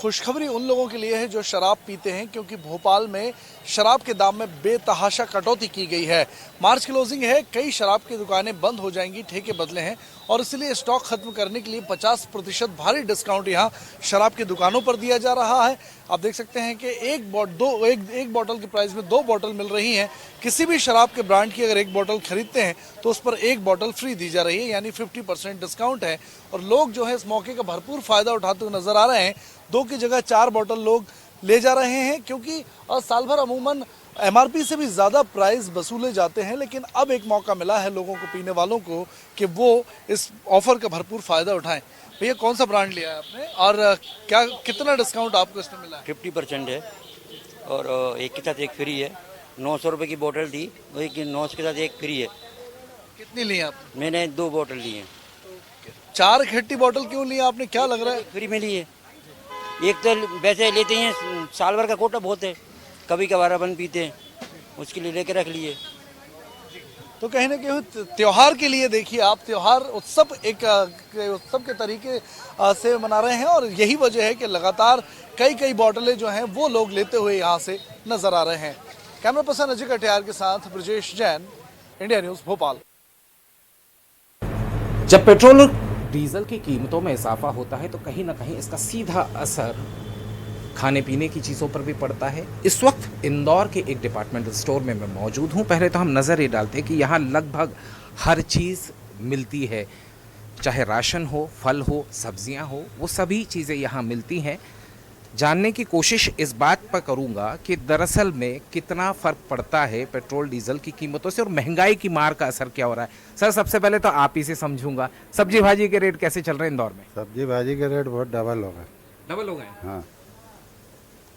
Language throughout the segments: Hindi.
खुशखबरी उन लोगों के लिए है जो शराब पीते हैं, क्योंकि भोपाल में शराब के दाम में बेतहाशा कटौती की गई है। मार्च क्लोजिंग है, कई शराब की दुकानें बंद हो जाएंगी, ठेके बदले हैं और इसलिए स्टॉक खत्म करने के लिए 50% भारी डिस्काउंट यहां शराब की दुकानों पर दिया जा रहा है। आप देख सकते हैं कि एक बॉटल के प्राइस में 2 बॉटल मिल रही हैं। किसी भी शराब के ब्रांड की अगर एक बॉटल खरीदते हैं तो उस पर 1 बॉटल फ्री दी जा रही है, यानी 50% डिस्काउंट है। और लोग जो है इस मौके का भरपूर फायदा उठाते हुए नजर आ रहे हैं। 2 की जगह 4 बॉटल लोग ले जा रहे हैं, क्योंकि साल भर अमूमन एमआरपी से भी ज़्यादा प्राइस वसूले जाते हैं। लेकिन अब एक मौका मिला है लोगों को, पीने वालों को, कि वो इस ऑफर का भरपूर फ़ायदा उठाएं। भैया, कौन सा ब्रांड लिया है आपने और क्या कितना डिस्काउंट आपको इसमें मिला है? 50% है और एक के साथ एक फ्री है। 900 रुपये की बोतल थी, वही कि 900 के साथ एक फ्री है। कितनी ली आपने? मैंने 2 बोतल ली हैं। 4 खट्टी बोतल क्यों ली आपने, क्या लग रहा है? फ्री में ली है। एक तो वैसे लेते हैं, साल भर का कोटा बहुत है, कभी कभार अपन पीते हैं, उसके लिए लेके रख लिए। तो कहीं ना कहीं त्योहार के लिए देखिए आप, त्योहार उत्सव एक उत्सव के तरीके से मना रहे हैं और यही वजह है कि लगातार कई बोतलें जो हैं वो लोग लेते हुए यहाँ से नजर आ रहे हैं। कैमरा पर्सन अजय कटियार के साथ ब्रजेश जैन, इंडिया न्यूज भोपाल। जब पेट्रोल और डीजल की कीमतों में इजाफा होता है तो कहीं ना कहीं इसका सीधा असर खाने पीने की चीज़ों पर भी पड़ता है। इस वक्त इंदौर के एक डिपार्टमेंटल स्टोर में मैं मौजूद हूँ। पहले तो हम नज़र ये डालते हैं कि यहाँ लगभग हर चीज़ मिलती है, चाहे राशन हो, फल हो, सब्जियाँ हो, वो सभी चीज़ें यहाँ मिलती हैं। जानने की कोशिश इस बात पर करूँगा कि दरअसल में कितना फ़र्क पड़ता है पेट्रोल डीजल की कीमतों से और महंगाई की मार का असर क्या हो रहा है। सर, सबसे पहले तो आप ही से समझूंगा, सब्जी भाजी के रेट कैसे चल रहे हैं इंदौर में? सब्जी भाजी के रेट बहुत डबल हो गए। डबल हो गए? हाँ,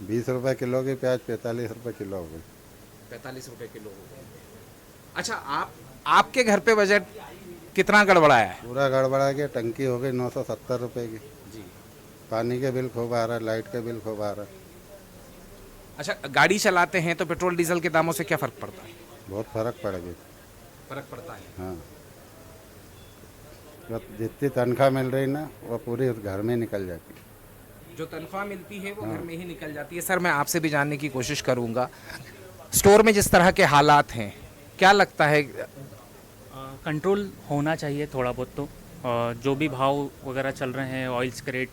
20 रुपए किलो की प्याज 45 रुपए किलो हो गई। 45 रुपए किलो हो गए। अच्छा, आपके घर पे बजट कितना गड़बड़ाया है? पूरा गड़बड़ा गया। टंकी हो गई 970 रुपए की जी। पानी के बिल खूब आ रहा है, लाइट के बिल खूब आ रहा है। अच्छा, गाड़ी चलाते हैं तो पेट्रोल डीजल के दामों से क्या फ़र्क पड़ता है? बहुत फर्क पड़ गया। फ़र्क पड़ता है। हाँ, जितनी तनख्वाह मिल रही ना वो पूरी उस घर में निकल जाती है। जो तनख्वाह मिलती है वो घर में ही निकल जाती है। सर, मैं आपसे भी जानने की कोशिश करूंगा, स्टोर में जिस तरह के हालात हैं, क्या लगता है? कंट्रोल होना चाहिए थोड़ा बहुत। तो जो भी भाव वगैरह चल रहे हैं, ऑयल्स के रेट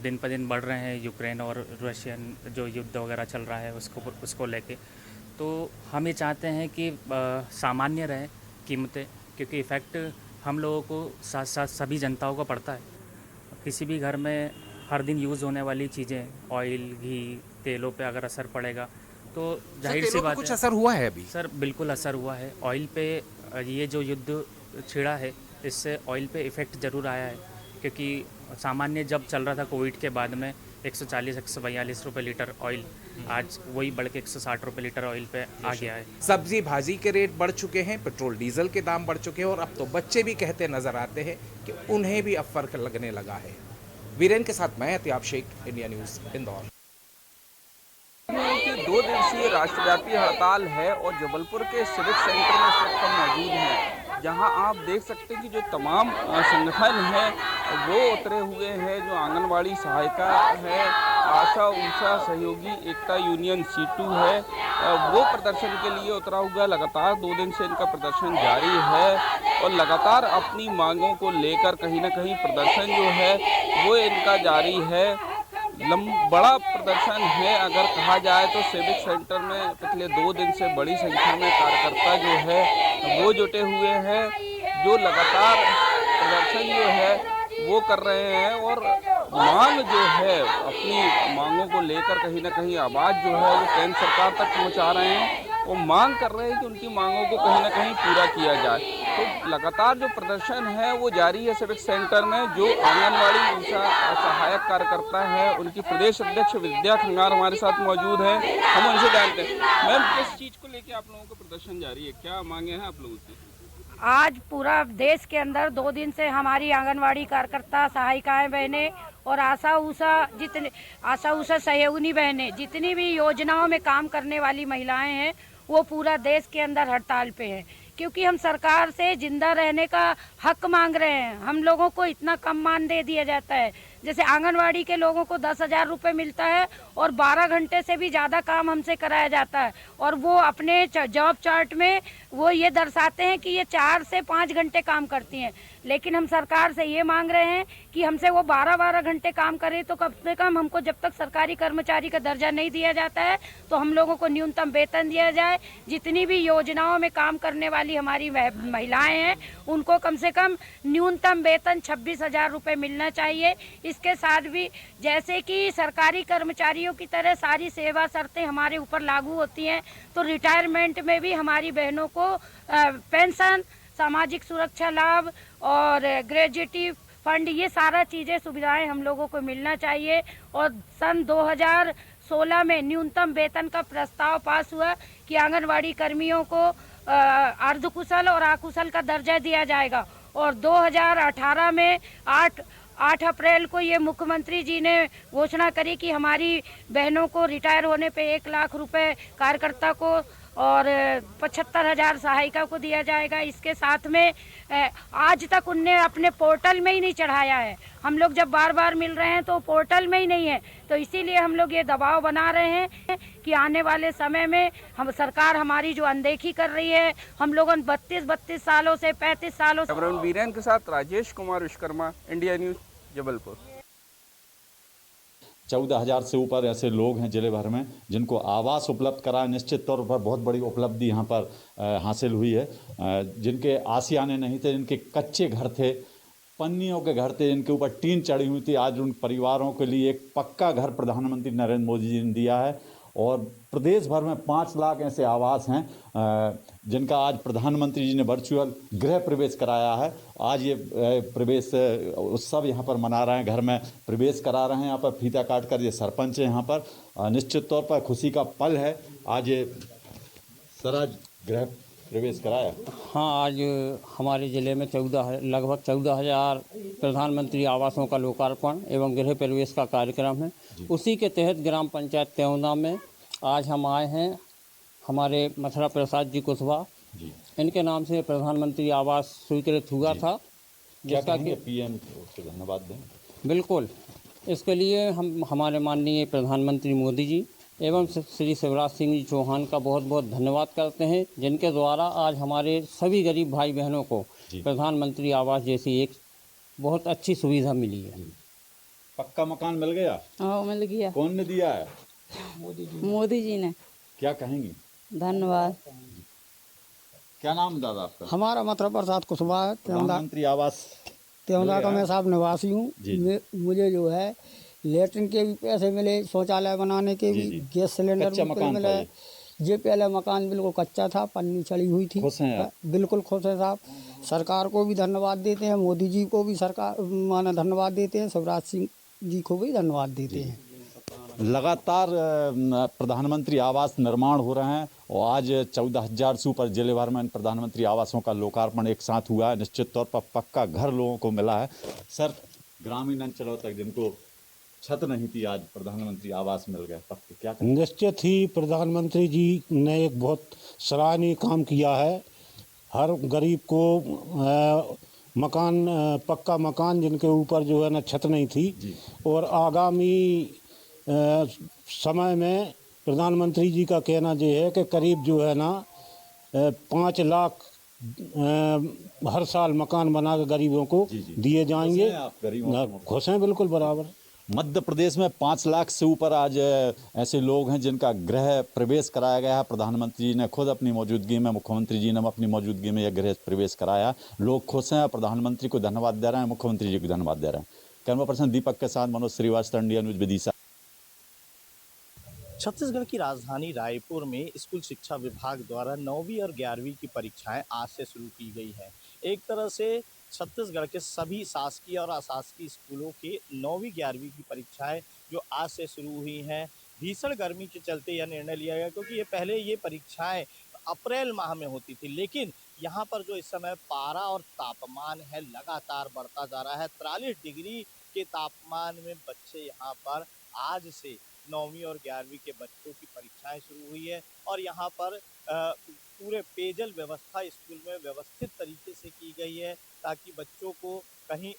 दिन पर दिन बढ़ रहे हैं, यूक्रेन और रशियन जो युद्ध वगैरह चल रहा है उसको लेके, तो हम ये चाहते हैं कि सामान्य रहे कीमतें, क्योंकि इफ़ेक्ट हम लोगों को साथ साथ सभी जनताओं को पड़ता है। किसी भी घर में हर दिन यूज़ होने वाली चीज़ें, ऑयल, घी, तेलों पे अगर असर पड़ेगा तो जाहिर सी बात है। कुछ असर हुआ है अभी? सर, बिल्कुल असर हुआ है। ऑयल पे ये जो युद्ध छिड़ा है, इससे ऑयल पे इफ़ेक्ट ज़रूर आया है, क्योंकि सामान्य जब चल रहा था कोविड के बाद में 140-142 रुपये लीटर ऑयल, आज वही बढ़ के 160 रुपये लीटर ऑयल पे आ गया है। सब्जी भाजी के रेट बढ़ चुके हैं, पेट्रोल डीजल के दाम बढ़ चुके हैं और अब तो बच्चे भी कहते नजर आते हैं कि उन्हें भी अब फर्क लगने लगा है। वीरेन के साथ मैं अतियाब शेख, इंडिया न्यूज़, इंदौर। 2 दिवसीय राष्ट्रव्यापी हड़ताल है और जबलपुर के सिविक सेंटर में इस वक्त हम मौजूद हैं, जहां आप देख सकते हैं कि जो तमाम संगठन हैं वो उतरे हुए हैं। जो आंगनवाड़ी सहायिका है, आशा ऊषा सहयोगी एकता यूनियन C2 है, वो प्रदर्शन के लिए उतरा हुआ। लगातार 2 दिन से इनका प्रदर्शन जारी है और लगातार अपनी मांगों को लेकर कहीं ना कहीं प्रदर्शन जो है वो इनका जारी है। बड़ा प्रदर्शन है अगर कहा जाए तो। सिविक सेंटर में पिछले 2 दिन से बड़ी संख्या में कार्यकर्ता जो है वो जुटे हुए हैं, जो लगातार प्रदर्शन जो है वो कर रहे हैं और मांग जो है, अपनी मांगों को लेकर कहीं ना कहीं आवाज़ जो है वो केंद्र सरकार तक पहुंचा रहे हैं और मांग कर रहे हैं कि उनकी मांगों को कहीं ना कहीं पूरा किया जाए। तो लगातार जो प्रदर्शन है वो जारी है सिविक सेंटर में। जो आंगनवाड़ी ऊषा सहायक कार्यकर्ता है, उनकी प्रदेश अध्यक्ष विद्या खंगार हमारे साथ मौजूद हैं, हम उनसे जानते हैं। मैम, किस चीज़ को लेकर आप लोगों का प्रदर्शन जारी है, क्या मांगे हैं आप लोगों से? आज पूरा देश के अंदर 2 दिन से हमारी आंगनवाड़ी कार्यकर्ता, सहायिकाएं बहनें और आशा ऊषा सहयोगिनी बहनें, जितनी भी योजनाओं में काम करने वाली महिलाएं हैं, वो पूरा देश के अंदर हड़ताल पे हैं, क्योंकि हम सरकार से जिंदा रहने का हक मांग रहे हैं। हम लोगों को इतना कम मान दे दिया जाता है। जैसे आंगनवाड़ी के लोगों को 10,000 रुपये मिलता है और 12 घंटे से भी ज़्यादा काम हमसे कराया जाता है, और वो अपने जॉब चार्ट में वो ये दर्शाते हैं कि ये 4 से 5 घंटे काम करती हैं। लेकिन हम सरकार से ये मांग रहे हैं कि हमसे वो 12-12 घंटे काम करें, तो कम से कम हमको जब तक सरकारी कर्मचारी का दर्जा नहीं दिया जाता है तो हम लोगों को न्यूनतम वेतन दिया जाए। जितनी भी योजनाओं में काम करने वाली हमारी महिलाएं हैं उनको कम से कम न्यूनतम वेतन 26,000 रुपये मिलना चाहिए। इसके साथ भी जैसे कि सरकारी कर्मचारियों की तरह सारी सेवा शर्तें हमारे ऊपर लागू होती हैं, तो रिटायरमेंट में भी हमारी बहनों को पेंशन, सामाजिक सुरक्षा लाभ और ग्रेजुएटी फंड, ये सारा चीज़ें सुविधाएं हम लोगों को मिलना चाहिए। और सन 2016 में न्यूनतम वेतन का प्रस्ताव पास हुआ कि आंगनवाड़ी कर्मियों को अर्धकुशल और अकुशल का दर्जा दिया जाएगा, और 2018 में 8 अप्रैल को ये मुख्यमंत्री जी ने घोषणा करी कि हमारी बहनों को रिटायर होने पे 1 लाख रुपए कार्यकर्ता को और 75,000 सहायिका को दिया जाएगा। इसके साथ में आज तक उनने अपने पोर्टल में ही नहीं चढ़ाया है। हम लोग जब बार बार मिल रहे हैं तो पोर्टल में ही नहीं है, तो इसीलिए हम लोग ये दबाव बना रहे हैं कि आने वाले समय में हम सरकार हमारी जो अनदेखी कर रही है, हम लोगों ने 32 सालों से 35 सालों से। बीरेन के साथ राजेश कुमार विश्वकर्मा, इंडिया न्यूज, जबलपुर। 14,000 से ऊपर ऐसे लोग हैं जिले भर में जिनको आवास उपलब्ध करा। निश्चित तौर पर बहुत बड़ी उपलब्धि यहाँ पर हासिल हुई है। जिनके आशियाने नहीं थे, जिनके कच्चे घर थे, पन्नियों के घर थे, जिनके ऊपर टीन चढ़ी हुई थी, आज उन परिवारों के लिए एक पक्का घर प्रधानमंत्री नरेंद्र मोदी जी ने दिया है। और प्रदेश भर में 5 लाख ऐसे आवास हैं जिनका आज प्रधानमंत्री जी ने वर्चुअल गृह प्रवेश कराया है। आज ये प्रवेश उत्सव यहाँ पर मना रहे हैं, घर में प्रवेश करा रहे हैं। यहाँ पर फीता काट कर ये सरपंच है, यहाँ पर निश्चित तौर पर खुशी का पल है। आज ये सर आज गृह प्रवेश कराया। हाँ, आज हमारे ज़िले में लगभग 14,000 प्रधानमंत्री आवासों का लोकार्पण एवं गृह प्रवेश का कार्यक्रम है। उसी के तहत ग्राम पंचायत त्योंदा में आज हम आए हैं। हमारे मथुरा प्रसाद जी कुशवाहा, इनके नाम से प्रधानमंत्री आवास स्वीकृत हुआ था, जिसका कि पीएम को धन्यवाद दें। बिल्कुल, इसके लिए हम हमारे माननीय प्रधानमंत्री मोदी जी एवं श्री शिवराज सिंह जी चौहान का बहुत बहुत धन्यवाद करते हैं, जिनके द्वारा आज हमारे सभी गरीब भाई बहनों को प्रधानमंत्री आवास जैसी एक बहुत अच्छी सुविधा मिली है। पक्का मकान मिल गया? हाँ, मिल गया। कौन ने दिया है? मोदी जी ने। क्या कहेंगी? धन्यवाद। क्या नाम दादा आपका? हमारा मथुरा प्रसाद कुशवाहा, प्रधानमंत्री आवास त्योंदा का मैं साहब निवासी हूँ। मुझे जो है लेटरिन के भी पैसे मिले, शौचालय बनाने के भी, गैस सिलेंडर भी मिले। ये पहले मकान बिल्कुल कच्चा था, पन्नी चढ़ी हुई थी। खुश हैं आप? बिल्कुल खुश हैं साहब। सरकार को भी धन्यवाद देते हैं, मोदी जी को भी सरकार माना धन्यवाद देते हैं, शिवराज सिंह जी को भी धन्यवाद देते हैं। लगातार प्रधानमंत्री आवास निर्माण हो रहे हैं और आज 14,000 से ऊपर जिले भर में प्रधानमंत्री आवासों का लोकार्पण एक साथ हुआ है। निश्चित तौर पर पक्का घर लोगों को मिला है। सर, ग्रामीण अंचलों तक जिनको छत नहीं थी, आज प्रधानमंत्री आवास मिल गए, पक्के क्या करें? निश्चित ही प्रधानमंत्री जी ने एक बहुत सराहनीय काम किया है। हर गरीब को मकान, पक्का मकान जिनके ऊपर जो है ना छत नहीं थी, और आगामी समय में प्रधानमंत्री जी का कहना ये है कि करीब जो है ना 5 लाख हर साल मकान बना के गरीबों को दिए जाएंगे। खुश हैं? बिल्कुल बराबर। मध्य प्रदेश में 5 लाख से ऊपर आज ऐसे लोग हैं जिनका गृह प्रवेश कराया गया है। प्रधानमंत्री जी ने खुद अपनी मौजूदगी में, मुख्यमंत्री जी ने अपनी मौजूदगी में यह गृह प्रवेश कराया। लोग खुश हैं, प्रधानमंत्री को धन्यवाद दे रहे हैं, मुख्यमंत्री जी को धन्यवाद दे रहे हैं। कैमरा पर्सन दीपक के साथ मनोज श्रीवास्तव, इंडिया न्यूज, विदिशा। छत्तीसगढ़ की राजधानी रायपुर में स्कूल शिक्षा विभाग द्वारा 9वीं और 11वीं की परीक्षाएं आज से शुरू की गई हैं। एक तरह से छत्तीसगढ़ के सभी शासकीय और अशासकीय स्कूलों के 9वीं 11वीं की परीक्षाएं जो आज से शुरू हुई हैं, भीषण गर्मी के चलते यह निर्णय लिया गया, क्योंकि ये पहले ये परीक्षाएं अप्रैल माह में होती थी। लेकिन यहाँ पर जो इस समय पारा और तापमान है लगातार बढ़ता जा रहा है। 43 डिग्री के तापमान में बच्चे यहाँ पर आज से 9वीं और 11वीं के बच्चों की परीक्षाएं शुरू हुई है। और यहाँ पर पूरे पेयजल व्यवस्था स्कूल में व्यवस्थित तरीके से की गई है, ताकि बच्चों को कहीं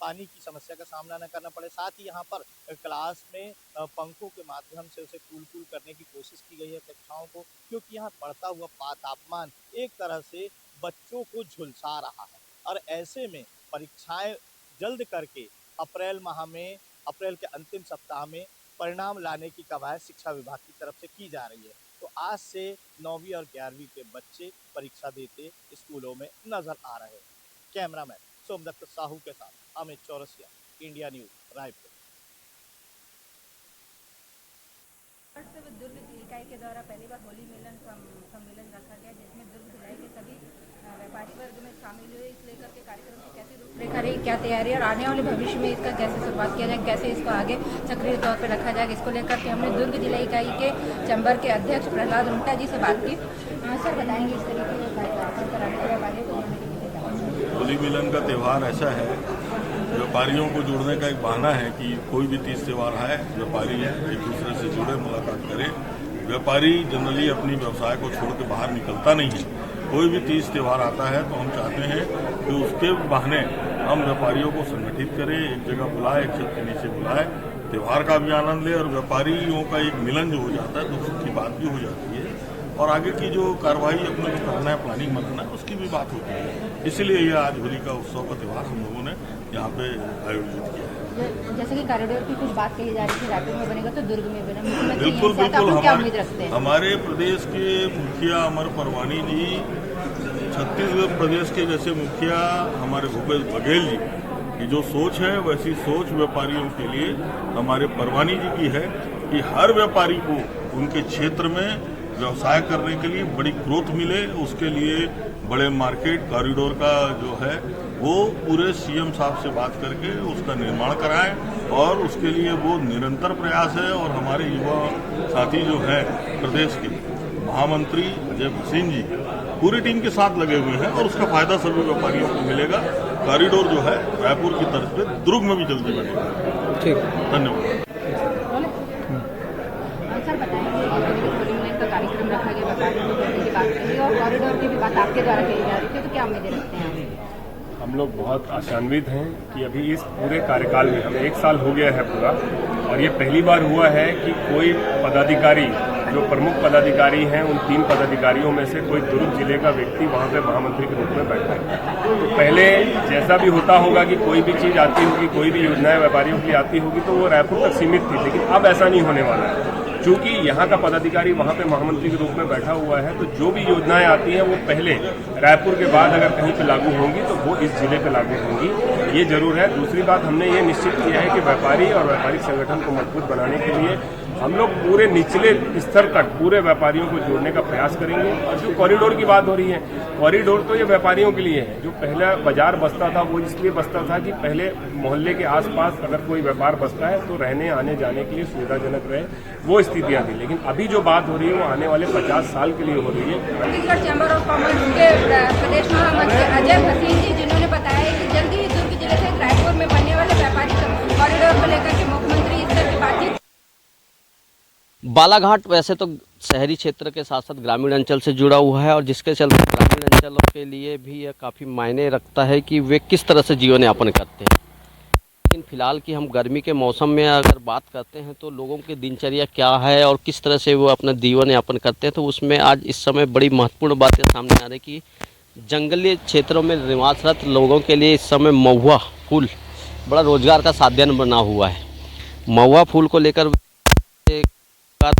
पानी की समस्या का सामना न करना पड़े। साथ ही यहाँ पर क्लास में पंखों के माध्यम से उसे कूल करने की कोशिश की गई है कक्षाओं को, क्योंकि यहाँ बढ़ता हुआ तापमान एक तरह से बच्चों को झुलसा रहा है और ऐसे में परीक्षाएं जल्द करके अप्रैल के अंतिम सप्ताह में परिणाम लाने की कवायद शिक्षा विभाग की तरफ से की जा रही है। तो आज से 9वीं और 11वीं के बच्चे परीक्षा देते स्कूलों में नजर आ रहे हैं। कैमरामैन सोमदत्त साहू के साथ अमित चौरसिया, इंडिया न्यूज, रायपुर। दुर्ग इकाई के द्वारा पहली बार होली मिलन सम्मेलन रखा गया, जिसमें दुर्ग जिले के सभी व्यापारी वर्ग में शामिल हुए। इस लेकर के कार्यक्रम की कैसी रूपरेखा रही, क्या तैयारी और आने वाले भविष्य में इसका कैसे शुरुआत किया जाए, कैसे इसको आगे सक्रिय तौर पर रखा जाएगा, इसको लेकर के हमने दुर्ग जिला इकाई के चैम्बर के अध्यक्ष प्रहलाद रुंगटा जी से बात की। सर बताएंगे इस तरीके के कार्यक्रम कराने के व्यापारियों को जोड़ने के लिए। होली मिलन का त्यौहार ऐसा है, व्यापारियों को जोड़ने का एक बहाना है कि कोई भी तीज त्यौहार है, व्यापारी एक दूसरे से जुड़े, मुलाकात करे। व्यापारी जनरली अपनी व्यवसाय को छोड़ के बाहर निकलता नहीं है। कोई भी तीज त्यौहार आता है तो हम चाहते हैं कि उसके बहाने हम व्यापारियों को संगठित करें, एक जगह बुलाए, एक छत के नीचे बुलाए, त्यौहार का भी आनंद ले और व्यापारियों का एक मिलन जो हो जाता है तो उसकी बात भी हो जाती है और आगे की जो कार्रवाई अपने को करना है, प्लानिंग बनाना है, उसकी भी बात होती है। इसलिए ये आज होली का उत्सव का त्यौहार हम लोगों ने यहाँ पे आयोजित किया है। जैसे कि कॉरिडोर की कुछ बात कही जा रही थी, रायपुर में बनेगा तो दुर्ग में बनेगा। बिल्कुल हमारे प्रदेश के मुखिया अमर परवानी जी, छत्तीसगढ़ प्रदेश के जैसे मुखिया हमारे भूपेश बघेल जी की जो सोच है, वैसी सोच व्यापारियों के लिए हमारे परवानी जी की है कि हर व्यापारी को उनके क्षेत्र में व्यवसाय करने के लिए बड़ी ग्रोथ मिले। उसके लिए बड़े मार्केट कॉरिडोर का जो है वो पूरे सीएम साहब से बात करके उसका निर्माण कराएं और उसके लिए वो निरंतर प्रयास है। और हमारे युवा साथी जो हैं प्रदेश के महामंत्री अजय भसीन जी पूरी टीम के साथ लगे हुए हैं और उसका फायदा सभी व्यापारियों को मिलेगा। कॉरिडोर जो है रायपुर की तर्ज पे दुर्ग में भी जल्दी बनेगा। ठीक, धन्यवाद। कार्यक्रम रखा गया, व्यापारियों को जोड़ने की बात कही और कॉरिडोर की भी बात आपके द्वारा कही जा रही थी, तो क्या उम्मीदें रखते हैं? हम लोग बहुत आशान्वित हैं कि अभी इस पूरे कार्यकाल में हमें 1 साल हो गया है पूरा, और ये पहली बार हुआ है कि कोई पदाधिकारी, जो प्रमुख पदाधिकारी हैं, उन 3 पदाधिकारियों में से कोई दुर्ग जिले का व्यक्ति वहाँ पे महामंत्री के रूप में बैठा है। तो पहले जैसा भी होता होगा कि कोई भी चीज़ आती होगी, कोई भी योजनाएं व्यापारियों की आती होगी तो वो रायपुर तक सीमित थी, लेकिन अब ऐसा नहीं होने वाला है। चूँकि यहाँ का पदाधिकारी वहाँ पे महामंत्री के रूप में बैठा हुआ है, तो जो भी योजनाएं आती हैं वो पहले रायपुर के बाद अगर कहीं पे लागू होंगी तो वो इस जिले पे लागू होंगी, ये जरूर है। दूसरी बात, हमने ये निश्चित किया है कि व्यापारी और व्यापारिक संगठन को मजबूत बनाने के लिए हम लोग पूरे निचले स्तर तक पूरे व्यापारियों को जोड़ने का प्रयास करेंगे। और जो कॉरिडोर की बात हो रही है, कॉरिडोर तो ये व्यापारियों के लिए है। जो पहला बाजार बसता था वो इसलिए बसता था कि पहले मोहल्ले के आसपास अगर कोई व्यापार बसता है तो रहने आने जाने के लिए सुविधाजनक रहे, वो स्थितियाँ थी। लेकिन अभी जो बात हो रही है वो आने वाले 50 साल के लिए हो रही है। छत्तीसगढ़ चैम्बर ऑफ कॉमर्स के प्रदेश महामंत्री अजय भसीन जी, जिन्होंने बताया कि जल्दी ही दुर्ग जिले से रायपुर में बनने वाले व्यापारिक कॉरिडोर को लेकर के मुख्यमंत्री इस तरह की बातचीत। बालाघाट वैसे तो शहरी क्षेत्र के साथ साथ ग्रामीण अंचल से जुड़ा हुआ है, और जिसके चलते ग्रामीण अंचलों के लिए भी यह काफ़ी मायने रखता है कि वे किस तरह से जीवन यापन करते हैं। लेकिन फिलहाल की हम गर्मी के मौसम में अगर बात करते हैं तो लोगों की दिनचर्या क्या है और किस तरह से वो अपना जीवन यापन करते हैं, तो उसमें आज इस समय बड़ी महत्वपूर्ण बातें सामने आ रही कि जंगली क्षेत्रों में निवासरत लोगों के लिए इस समय महुआ फूल बड़ा रोजगार का साधन बना हुआ है। महुआ फूल को लेकर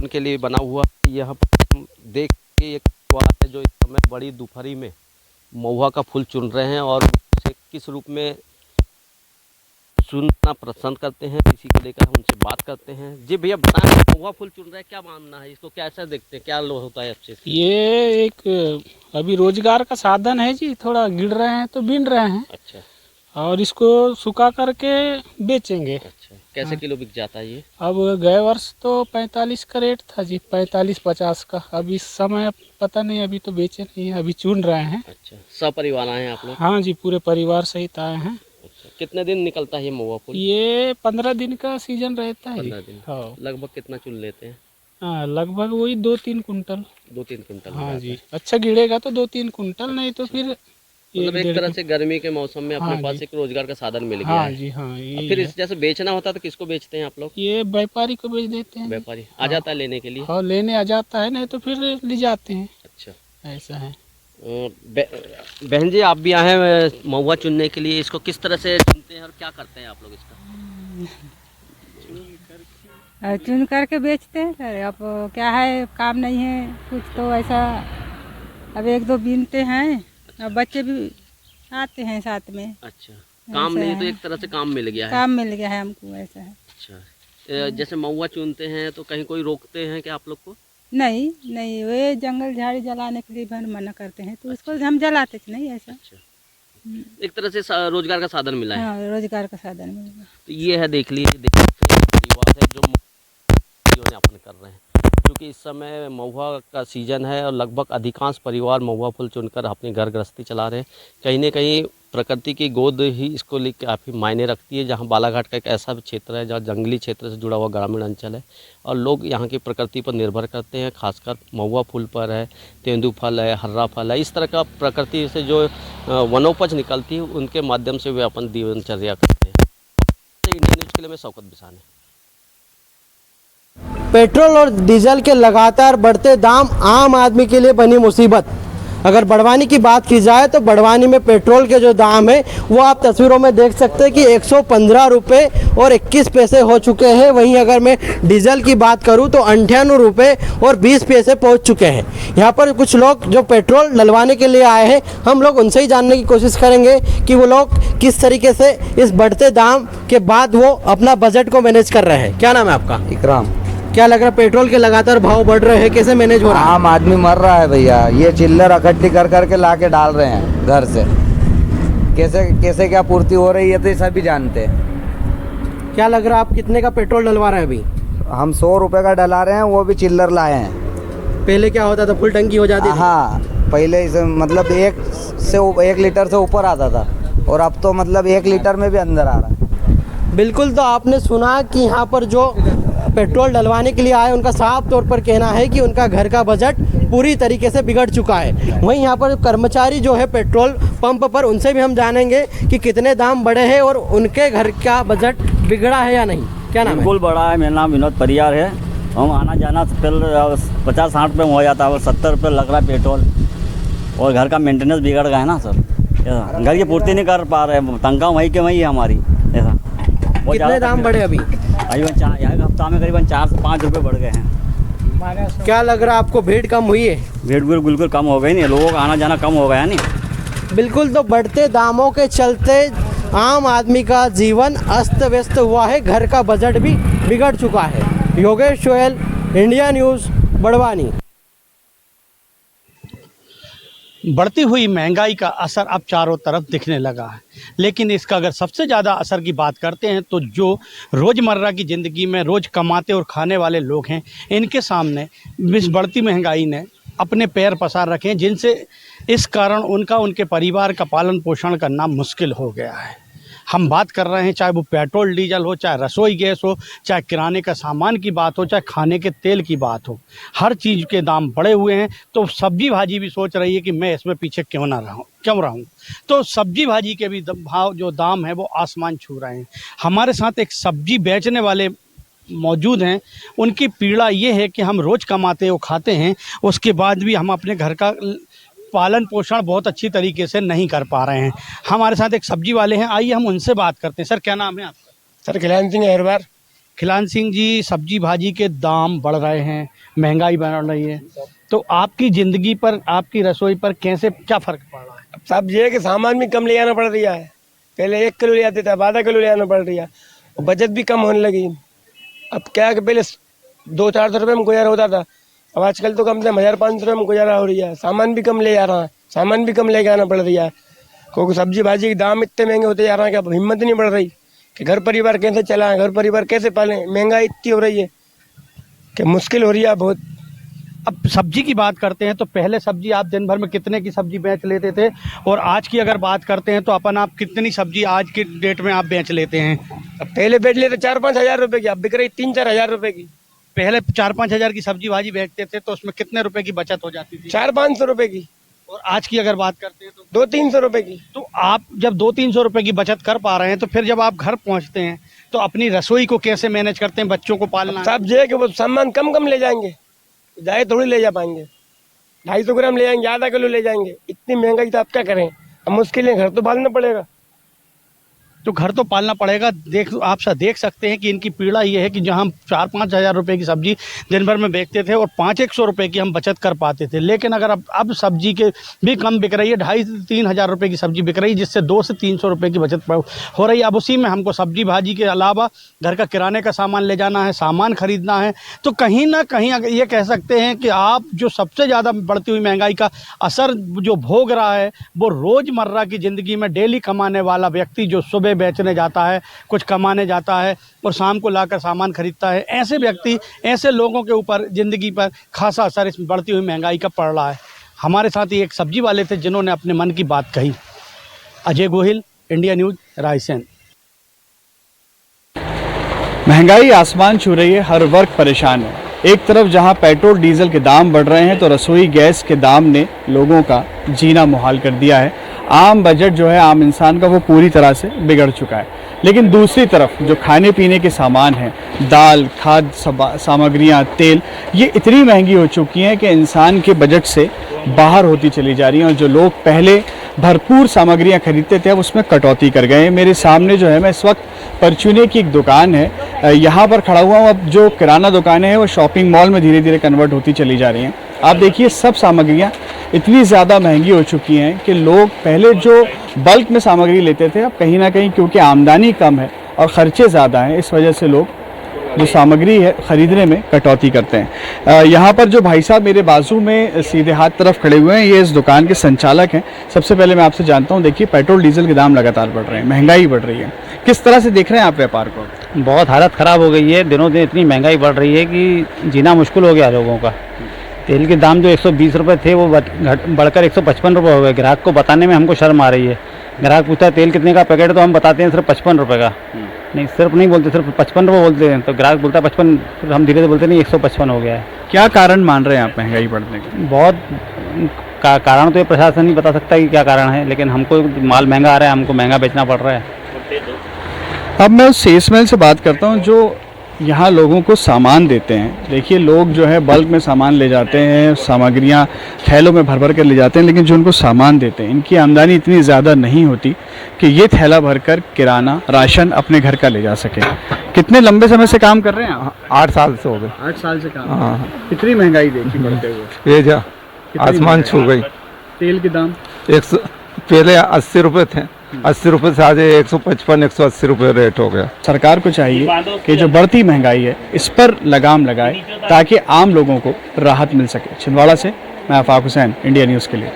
उनके लिए बना हुआ यहाँ पर देख के एक है जो इस समय बड़ी दोपहरी में महुआ का फूल चुन रहे हैं और उसे किस रूप में सुनना पसंद करते हैं, इसी को लेकर हम उनसे बात करते हैं। जी भैया बताएं, महुआ फूल चुन रहे हैं, क्या मानना है इसको, कैसा देखते हैं, क्या होता है अच्छे से? ये एक अभी रोजगार का साधन है जी, थोड़ा गिर रहे हैं तो बीन रहे हैं। अच्छा, और इसको सुखा करके बेचेंगे। अच्छा, कैसे किलो बिक जाता है ये? अब गए वर्ष तो 45 का रेट था जी, 45-50 का। अब इस समय पता नहीं, अभी तो बेचे नहीं है, अभी चुन रहे हैं। अच्छा, सपरिवार आए हैं आप लोग? हाँ जी, पूरे परिवार सहित आए हैं। अच्छा, कितने दिन निकलता है ये महुआ फूल? ये 15 दिन का सीजन रहता है। 15 दिन। हाँ। लगभग कितना चुन लेते हैं? हाँ, लगभग वही 2-3 कुंटल। 2-3 कुंटल। हाँ जी, अच्छा गिरेगा तो 2-3 कुंटल, नहीं तो फिर मतलब एक तरह से गर्मी के मौसम में अपने पास एक रोजगार का साधन मिल गया है। जी हाँ, ये फिर इस जैसे बेचना होता तो किसको बेचते हैं आप लोग? ये व्यापारी को बेच देते हैं। व्यापारी आ जाता है लेने के लिए? हाँ, लेने आ जाता है, नहीं तो फिर ले जाते हैं। अच्छा, ऐसा है। बहन जी, आप भी आए हैं महुआ चुनने के लिए, इसको किस तरह से चुनते हैं और क्या करते हैं आप लोग इसका? चुन करके बेचते हैं सर। अब क्या है, काम नहीं है कुछ तो ऐसा, अब एक दो बीनते हैं, अब बच्चे भी आते हैं साथ में। अच्छा, काम नहीं तो एक तरह से काम मिल गया है। काम मिल गया है हमको, ऐसा है। अच्छा, जैसे महुआ चुनते हैं तो कहीं कोई रोकते हैं क्या आप लोग को? नहीं नहीं, वे जंगल झाड़ी जलाने के लिए भी मना करते हैं, तो उसको हम जलाते नहीं ऐसा। एक तरह से रोजगार का साधन मिला है। हाँ, रोजगार का साधन मिला। तो ये है, देख लीजिए, परिवार है जो जीवन यापन कर रहे हैं, क्योंकि इस समय महुआ का सीजन है और लगभग अधिकांश परिवार महुआ फूल चुनकर अपनी घर गृहस्थी चला रहे हैं। कहीं न कहीं प्रकृति की गोद ही इसको लेकर काफ़ी मायने रखती है। जहाँ बालाघाट का एक ऐसा क्षेत्र है जहाँ जंगली क्षेत्र से जुड़ा हुआ ग्रामीण अंचल है और लोग यहाँ की प्रकृति पर निर्भर करते हैं, खासकर महुआ फूल पर है, तेंदू फल है, हर्रा फल है, इस तरह का प्रकृति से जो वनोपज निकलती है उनके माध्यम से वे अपन दिनचर्या करते हैं। इंडियन न्यूज़ के लिए मैं शौकत बिसान है। पेट्रोल और डीजल के लगातार बढ़ते दाम आम आदमी के लिए बनी मुसीबत। अगर बड़वानी की बात की जाए तो बड़वानी में पेट्रोल के जो दाम है वो आप तस्वीरों में देख सकते हैं कि 115 रुपये और 21 पैसे हो चुके हैं। वहीं अगर मैं डीजल की बात करूं तो 98 रुपये और 20 पैसे पहुंच चुके हैं। यहाँ पर कुछ लोग जो पेट्रोल डलवाने के लिए आए हैं, हम लोग उनसे ही जानने की कोशिश करेंगे कि वो लोग किस तरीके से इस बढ़ते दाम के बाद वो अपना बजट को मैनेज कर रहे हैं। क्या नाम है आपका? इकराम। क्या लग रहा है, पेट्रोल के लगातार भाव बढ़ रहे हैं, कैसे मैनेज हो रहा है? आम आदमी मर रहा है भैया, ये चिल्लर इकट्ठी कर करके ला के डाल रहे हैं घर से। कैसे कैसे क्या पूर्ति हो रही है तो सभी जानते हैं। क्या लग रहा है, आप कितने का पेट्रोल डलवा रहे हैं अभी? हम 100 रुपये का डला रहे हैं, वो भी चिल्लर लाए हैं। पहले क्या होता था, फुल टंकी हो जाती थी? हाँ, पहले इसे मतलब 1 लीटर से ऊपर आता था और अब तो मतलब 1 लीटर में भी अंदर आ रहा है। बिल्कुल, तो आपने सुना कि यहाँ पर जो पेट्रोल डलवाने के लिए आए उनका साफ तौर पर कहना है कि उनका घर का बजट पूरी तरीके से बिगड़ चुका है। वहीं यहाँ पर कर्मचारी जो है पेट्रोल पंप पर, उनसे भी हम जानेंगे कि कितने दाम बढ़े हैं और उनके घर का बजट बिगड़ा है या नहीं। क्या नाम है? बिल्कुल बड़ा है। मेरा नाम विनोद परियार है। हम आना जाना पहले 50-60 रुपये में हो जाता है और 70 रुपये लग रहा है पेट्रोल, और घर का मेंटेनेंस बिगड़ गया है ना सर। ऐसा घर की पूर्ति नहीं कर पा रहे, तनख्वाह वहीं के वहीं है हमारी। ऐसा कितने दाम बढ़े अभी? यहाँ हफ्ता में करीबन 4-5 रुपये बढ़ गए हैं। क्या लग रहा है आपको, भीड़ कम हुई है? भीड़ बिल्कुल कम हो गई, नहीं लोगों का आना जाना कम हो गया नहीं। बिल्कुल, तो बढ़ते दामों के चलते आम आदमी का जीवन अस्त व्यस्त हुआ है, घर का बजट भी बिगड़ चुका है। Yogesh Sohail, India news, Barwani. बढ़ती हुई महंगाई का असर अब चारों तरफ दिखने लगा है, लेकिन इसका अगर सबसे ज़्यादा असर की बात करते हैं तो जो रोज़मर्रा की ज़िंदगी में रोज़ कमाते और खाने वाले लोग हैं, इनके सामने इस बढ़ती महंगाई ने अपने पैर पसार रखे हैं, जिनसे इस कारण उनके परिवार का पालन पोषण करना मुश्किल हो गया है। हम बात कर रहे हैं, चाहे वो पेट्रोल डीजल हो, चाहे रसोई गैस हो, चाहे किराने का सामान की बात हो, चाहे खाने के तेल की बात हो, हर चीज़ के दाम बढ़े हुए हैं। तो सब्जी भाजी भी सोच रही है कि मैं इसमें पीछे क्यों रहूं। तो सब्जी भाजी के भी भाव जो दाम है वो आसमान छू रहे हैं। हमारे साथ एक सब्जी बेचने वाले मौजूद हैं। उनकी पीड़ा ये है कि हम रोज़ कमाते और खाते हैं, उसके बाद भी हम अपने घर का पालन पोषण बहुत अच्छी तरीके से नहीं कर पा रहे हैं। हमारे साथ एक सब्जी वाले हैं, आइए हम उनसे बात करते हैं। सर, क्या नाम है आपका? सर, खिलान सिंह है। हर बार खिलान सिंह जी, सब्जी भाजी के दाम बढ़ रहे हैं, महंगाई बढ़ रही है, तो आपकी ज़िंदगी पर, आपकी रसोई पर कैसे क्या फ़र्क पड़ रहा है? अब साहब ये है कि सामान भी कम ले आना पड़ रहा है। पहले 1 किलो ले आते थे, अब आधा किलो ले आना पड़ रहा है और बचत भी कम होने लगी। अब क्या है कि पहले 200-400 रुपये में गुजारा होता था, अब आजकल तो कम से कम 1500 रुपये में गुजारा हो रही है। सामान भी कम ले आ रहा है, सामान भी कम लेके आना पड़ रहा है, क्योंकि सब्जी भाजी के दाम इतने महंगे होते जा रहे हैं कि अब हिम्मत नहीं बढ़ रही कि घर परिवार कैसे चलाएं, घर परिवार कैसे पालें। महंगाई इतनी हो रही है कि मुश्किल हो रही है बहुत। अब सब्जी की बात करते हैं तो पहले सब्जी आप दिन भर में कितने की सब्जी बेच लेते थे, और आज की अगर बात करते हैं तो आप कितनी सब्जी आज की डेट में आप बेच लेते हैं? अब पहले बेच लेते 4-5 हज़ार रुपये की, अब बिक रही 3-4 हज़ार रुपये की। पहले 4-5 हज़ार की सब्जी भाजी बेचते थे तो उसमें कितने रुपए की बचत हो जाती थी? 400-500 रुपये की। और आज की अगर बात करते हैं तो 200-300 रुपए की। तो आप जब 200-300 रुपए की बचत कर पा रहे हैं तो फिर जब आप घर पहुंचते हैं तो अपनी रसोई को कैसे मैनेज करते हैं, बच्चों को पालना? सब जो है कि वो सामान कम ले जाएंगे, ज़्यादा थोड़ी ले जा पाएंगे। 250 ग्राम ले जाएंगे, आधा किलो ले जाएंगे। इतनी महंगाई तो आप क्या करें, हम उसके लिए घर तो पालना पड़ेगा। तो घर तो पालना पड़ेगा। आप देख सकते हैं कि इनकी पीड़ा ये है कि जहां 4-5 हज़ार रुपए की सब्जी दिन भर में बेचते थे और 500-100 रुपए की हम बचत कर पाते थे, लेकिन अगर अब सब्जी के भी कम बिक रही है, 2,500-3 हज़ार रुपए की सब्जी बिक रही है, जिससे 200 से 300 रुपए की बचत हो रही है। अब उसी में हमको सब्जी भाजी के अलावा घर का किराने का सामान ले जाना है, सामान खरीदना है। तो कहीं ना कहीं ये कह सकते हैं कि आप जो सबसे ज़्यादा बढ़ती हुई महंगाई का असर जो भोग रहा है वो रोज़मर्रा की ज़िंदगी में डेली कमाने वाला व्यक्ति जो सुबह बेचने जाता है, कुछ कमाने जाता है और शाम को लाकर सामान खरीदता है, ऐसे व्यक्ति, ऐसे लोगों के ऊपर ज़िंदगी पर खासा असर इस बढ़ती हुई महंगाई का पड़ रहा है। हमारे साथ ही एक सब्जी वाले थे जिन्होंने अपने मन की बात कही। Ajay Gohil, India news, Raisen. महंगाई आसमान छू रही है, हर वर्ग परेशान है। एक तरफ जहां पेट्रोल डीजल के दाम बढ़ रहे हैं तो रसोई गैस के दाम ने लोगों का जीना मुहाल कर दिया है। आम बजट जो है आम इंसान का वो पूरी तरह से बिगड़ चुका है। लेकिन दूसरी तरफ जो खाने पीने के सामान हैं, दाल, खाद्य सामग्रियां, तेल, ये इतनी महंगी हो चुकी हैं कि इंसान के बजट से बाहर होती चली जा रही हैं और जो लोग पहले भरपूर सामग्रियां खरीदते थे अब उसमें कटौती कर गए हैं। मेरे सामने जो है, मैं इस वक्त परचूने की एक दुकान है, यहाँ पर खड़ा हुआ हूँ। अब जो किराना दुकानें हैं वो शॉपिंग मॉल में धीरे धीरे कन्वर्ट होती चली जा रही हैं। आप देखिए सब सामग्रियाँ इतनी ज़्यादा महंगी हो चुकी हैं कि लोग पहले जो बल्क में सामग्री लेते थे अब कहीं ना कहीं क्योंकि आमदनी कम है और ख़र्चे ज़्यादा हैं, इस वजह से लोग जो सामग्री है ख़रीदने में कटौती करते हैं। यहाँ पर जो भाई साहब मेरे बाजू में सीधे हाथ तरफ खड़े हुए हैं, ये इस दुकान के संचालक हैं। सबसे पहले मैं आपसे जानता हूँ, देखिए पेट्रोल डीजल के दाम लगातार बढ़ रहे हैं, महंगाई बढ़ रही है, किस तरह से देख रहे हैं आप व्यापार को? बहुत हालत ख़राब हो गई है, दिनों दिन इतनी महंगाई बढ़ रही है कि जीना मुश्किल हो गया लोगों का। तेल के दाम जो 120 रुपये थे वो बढ़कर 155 रुपये हो गए। ग्राहक को बताने में हमको शर्म आ रही है। ग्राहक पूछता है तेल कितने का पैकेट, तो हम बताते हैं सिर्फ 55 रुपये का। नहीं, सिर्फ नहीं बोलते, सिर्फ 55 रुपये बोलते हैं। तो ग्राहक बोलता है 55, फिर हम धीरे धीरे बोलते नहीं 155 हो गया है। क्या कारण मान रहे हैं आप महंगाई बढ़ने का? बहुत कारण तो ये प्रशासन नहीं बता सकता कि क्या कारण है, लेकिन हमको माल महंगा आ रहा है, हमको महंगा बेचना पड़ रहा है। अब मैं उस सेल्समैन से बात करता हूँ जो यहाँ लोगों को सामान देते हैं। देखिए लोग जो है बल्क में सामान ले जाते हैं, सामग्रियाँ थैलों में भर भर कर ले जाते हैं, लेकिन जो उनको सामान देते हैं इनकी आमदनी इतनी ज़्यादा नहीं होती कि ये थैला भरकर किराना राशन अपने घर का ले जा सके। कितने लंबे समय से काम कर रहे हैं? 8 साल से हो गए। 8 साल से काम। हाँ। कितनी महंगाई देखी बढ़ते हुए? ये जा आसमान छू गई। तेल के दाम पहले 80 रुपये थे, 80 रुपये से आज 155-180 रुपये रेट हो गया। सरकार को चाहिए कि जो बढ़ती महंगाई है इस पर लगाम लगाए ताकि आम लोगों को राहत मिल सके। छिंदवाड़ा से मैं आफाक हुसैन, इंडिया न्यूज़ के लिए।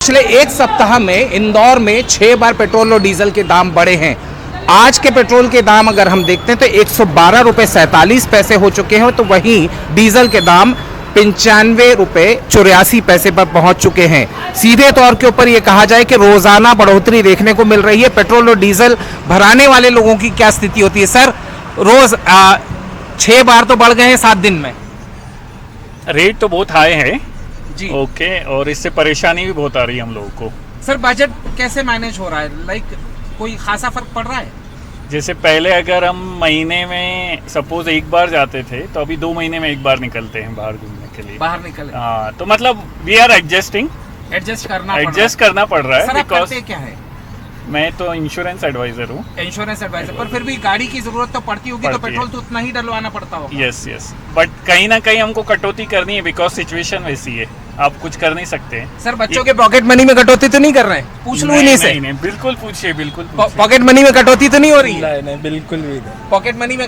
पिछले एक सप्ताह में इंदौर में 6 बार पेट्रोल और डीजल के दाम बढ़े हैं। आज के पेट्रोल के दाम अगर हम देखते हैं तो 112 रुपये 47 पैसे हो चुके हैं, तो वहीं डीजल के दाम 95 रुपये 84 पैसे पर पहुंच चुके हैं। सीधे तौर के ऊपर यह कहा जाए कि रोजाना बढ़ोतरी देखने को मिल रही है। पेट्रोल और डीजल भराने वाले लोगों की क्या स्थिति होती है? सर, रोज 6 बार तो बढ़ गए हैं 7 दिन में। रेट तो बहुत हाई है जी। ओके, और इससे परेशानी भी बहुत आ रही है हम लोगों को। सर, बजट कैसे मैनेज हो रहा है? लाइक कोई खासा फर्क पड़ रहा है? जैसे पहले अगर हम महीने में सपोज एक बार जाते थे तो अभी 2 महीने में एक बार निकलते हैं बाहर घूमने के लिए। बाहर निकल? हाँ, तो मतलब वी आर एडजस्ट करना पड़ रहा है। सर, आप करते क्या है? मैं तो इंश्योरेंस एडवाइजर हूँ। इंश्योरेंस एडवाइजर, पर फिर भी गाड़ी की जरूरत तो पड़ती होगी, तो पेट्रोल तो उतना ही डलवाना पड़ता होगा। यस, बट कहीं ना कहीं हमको कटौती करनी है बिकॉज सिचुएशन वैसी है, आप कुछ कर नहीं सकते हैं। सर, बच्चों के पॉकेट मनी में कटौती तो नहीं कर रहे हैं? पूछ लो इन्हीं से। नहीं, बिल्कुल पूछिए, बिल्कुल। पॉकेट मनी में कटौती तो नहीं हो रही है? नहीं, बिल्कुल भी नहीं। पॉकेट मनी में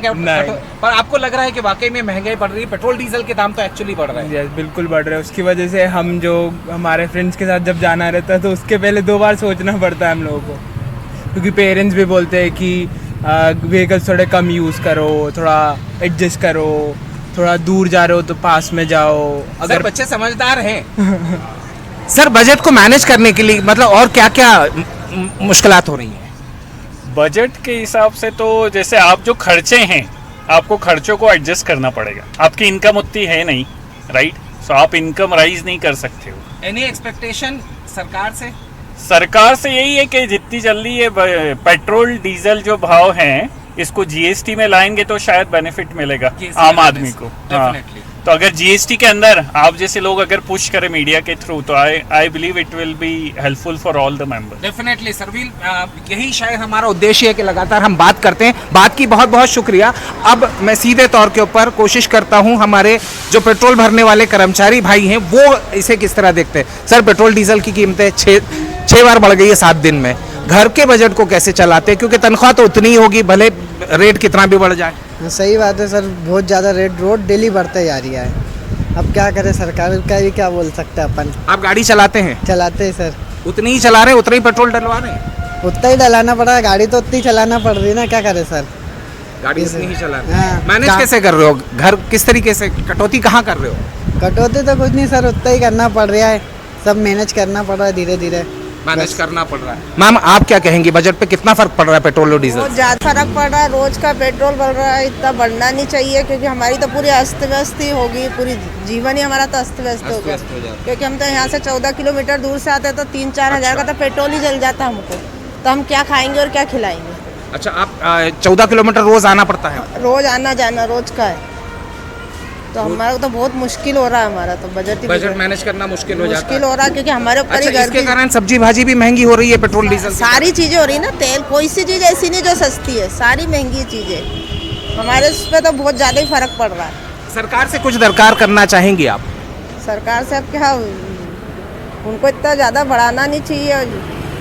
पर आपको लग रहा है कि वाकई में महंगाई बढ़ रही है? पेट्रोल डीजल के दाम तो एक्चुअली बढ़ रहे हैं। बिल्कुल बढ़ रहे हैं। उसकी वजह से हम जो हमारे फ्रेंड्स के साथ जब जाना रहता है तो उसके पहले 2 बार सोचना पड़ता है हम लोगों को, क्योंकि पेरेंट्स भी बोलते हैं कि व्हीकल्स थोड़े कम यूज़ करो, थोड़ा एडजस्ट करो, थोड़ा दूर जा रहे हो तो पास में जाओ। अगर बच्चे समझदार हैं सर, बजट को मैनेज करने के लिए मतलब और क्या क्या मुश्किलात हो रही हैं? बजट के हिसाब से तो जैसे आप जो खर्चे हैं, आपको खर्चों को एडजस्ट करना पड़ेगा। आपकी इनकम उतनी है नहीं, राइट? सो आप इनकम राइज नहीं कर सकते हो। एनी एक्सपेक्टेशन सरकार से? सरकार से यही है कि जितनी जल्दी ये पेट्रोल डीजल जो भाव हैं इसको जीएसटी में लाएंगे तो शायद बेनिफिट मिलेगा आम आदमी को। हाँ, तो अगर जीएसटी के अंदर आप जैसे लोग अगर पुश करें मीडिया के थ्रू तो I believe it will be helpful for all the members. Definitely सरवील, यही शायद हमारा उद्देश्य है कि लगातार हम बात करते हैं। बात की बहुत बहुत शुक्रिया। अब मैं सीधे तौर के ऊपर कोशिश करता हूं हमारे जो पेट्रोल भरने वाले कर्मचारी भाई हैं वो इसे किस तरह देखते हैं। सर, पेट्रोल डीजल की कीमतें छः बार बढ़ गई है 7 दिन में। घर के बजट को कैसे चलाते हैं, क्योंकि तनख्वाह तो उतनी ही होगी भले रेट कितना भी बढ़ जाए। सही बात है सर, बहुत ज़्यादा रेट रोड डेली बढ़ते जा रही है। अब क्या करें, सरकार का भी क्या बोल सकते हैं अपन। आप गाड़ी चलाते हैं? चलाते हैं सर। उतनी ही चला रहे हैं, उतना ही पेट्रोल डलवा रहे हैं? उतना ही डलाना पड़ रहा है, गाड़ी तो उतनी चलाना पड़ रही है ना, क्या करें सर। गाड़ी उतनी ही चला रहे हैं। मैनेज कैसे कर रहे हो घर, किस तरीके से कटौती कहाँ कर रहे हो? कटौती तो कुछ नहीं सर, उतना ही करना पड़ रहा है, सब मैनेज करना पड़ रहा है, धीरे धीरे मैनेज करना पड़ रहा है। मैम, आप क्या कहेंगी, बजट पे कितना फर्क पड़ रहा है पेट्रोल और डीजल? बहुत ज़्यादा फर्क पड़ रहा है। रोज का पेट्रोल बढ़ रहा है, इतना बढ़ना नहीं चाहिए, क्योंकि हमारी तो पूरी अस्त व्यस्त ही होगी, पूरी जीवन ही हमारा तो अस्त व्यस्त हो गया। क्योंकि हम तो यहाँ से 14 किलोमीटर दूर से आते हैं तो 3-4 हज़ार का तो पेट्रोल ही जल जाता हमको, तो हम क्या खाएंगे और क्या खिलाएंगे। अच्छा, आप 14 किलोमीटर रोज आना पड़ता है? रोज आना जाना रोज का है, तो हमारा तो बहुत मुश्किल हो रहा है। हमारा तो बजट मैनेज करना मुश्किल हो जाता है। मुश्किल हो रहा है क्योंकि हमारे ऊपर ही इसके कारण सब्जी भाजी भी महंगी हो रही है, पेट्रोल डीजल सारी चीजें हो रही है ना। तेल, कोई सी चीज ऐसी नहीं जो सस्ती है, सारी महंगी चीजें। हमारे उस पर तो बहुत ज्यादा ही फर्क पड़ रहा है। सरकार से कुछ दरकार करना चाहेंगे आप? सरकार से अब क्या, उनको इतना ज्यादा बढ़ाना नहीं चाहिए,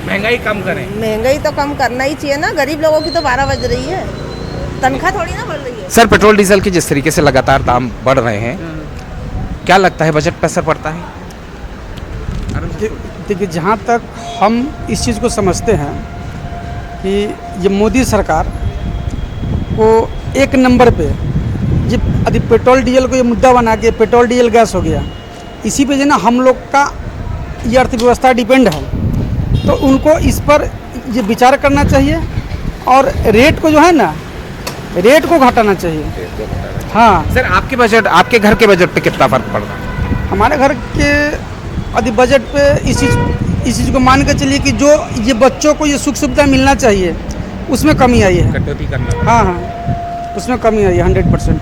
महंगाई कम करें। महंगाई तो कम करना ही चाहिए ना, गरीब लोगों की तो 12 बज रही है, तनख्वाह थोड़ी ना बढ़ रही है। सर, पेट्रोल डीजल की जिस तरीके से लगातार दाम बढ़ रहे हैं, क्या लगता है बजट पर असर पड़ता है? देखिए, जहाँ तक हम इस चीज़ को समझते हैं कि ये मोदी सरकार को एक नंबर पे ये यदि पेट्रोल डीजल को ये मुद्दा बना के पेट्रोल डीजल गैस हो गया, इसी पे जो ना हम लोग का ये अर्थव्यवस्था डिपेंड है, तो उनको इस पर ये विचार करना चाहिए और रेट को जो है ना, रेट को घटाना चाहिए। हाँ सर, आपके बजट, आपके घर के बजट पे कितना फर्क पड़ रहा है? हमारे घर के यदि बजट पे इस चीज़ को मान के चलिए कि जो ये बच्चों को ये सुख सुविधा मिलना चाहिए उसमें कमी आई है। कटौती करना? हाँ हाँ, उसमें कमी आई है 100%।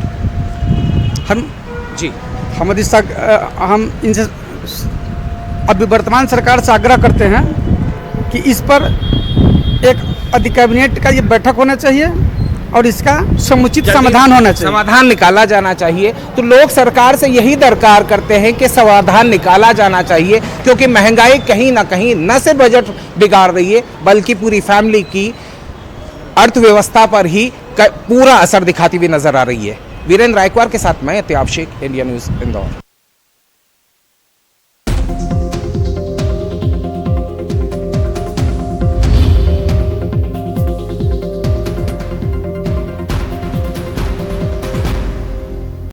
हम इनसे अभी वर्तमान सरकार से आग्रह करते हैं कि इस पर एक कैबिनेट का ये बैठक होना चाहिए और इसका समुचित समाधान होना चाहिए, समाधान निकाला जाना चाहिए। तो लोग सरकार से यही दरकार करते हैं कि समाधान निकाला जाना चाहिए, क्योंकि महंगाई कहीं ना कहीं न सिर्फ बजट बिगाड़ रही है बल्कि पूरी फैमिली की अर्थव्यवस्था पर ही पूरा असर दिखाती हुई नजर आ रही है। वीरेंद्र रायकवार के साथ मैं अत्याब शेख, इंडिया न्यूज़ इंदौर।